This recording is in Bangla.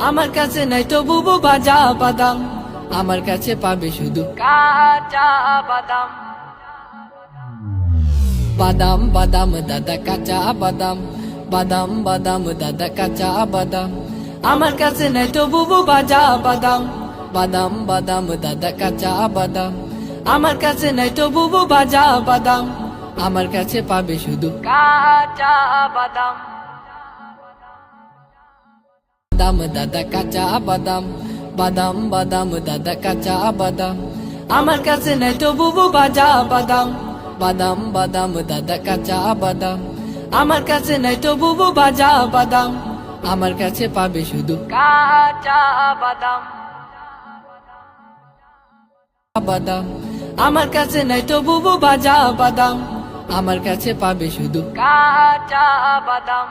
আমার কাছে নাই তো বুবু ভাজা বাদাম, আমার কাছে পাবে শুধু কাঁচা বাদাম। বাদাম বাদাম দাদা কাঁচা বাদাম, বাদাম বাদাম দাদা কাঁচা বাদাম, আমার কাছে নাই তো বুবু ভাজা বাদাম, বাদাম বাদাম দাদা কাঁচা বাদাম, আমার কাছে নাই তো বুবু ভাজা বাদাম, আমার কাছে পাবে শুধু কাঁচা বাদাম। বাদাম দাদা কাঁচা বাদাম, বাদাম বাদাম দাদা কাঁচা বাদাম, আমার কাছে নাই তো বুবু ভাজা বাদাম, বাদাম বাদাম দাদা কাঁচা বাদাম, আমার কাছে নাই তো বুবু ভাজা বাদাম, আমার কাছে পাবে শুধু কাঁচা বাদাম। বাদাম আমার কাছে নাই তো বুবু ভাজা বাদাম, আমার কাছে পাবে শুধু কাঁচা বাদাম।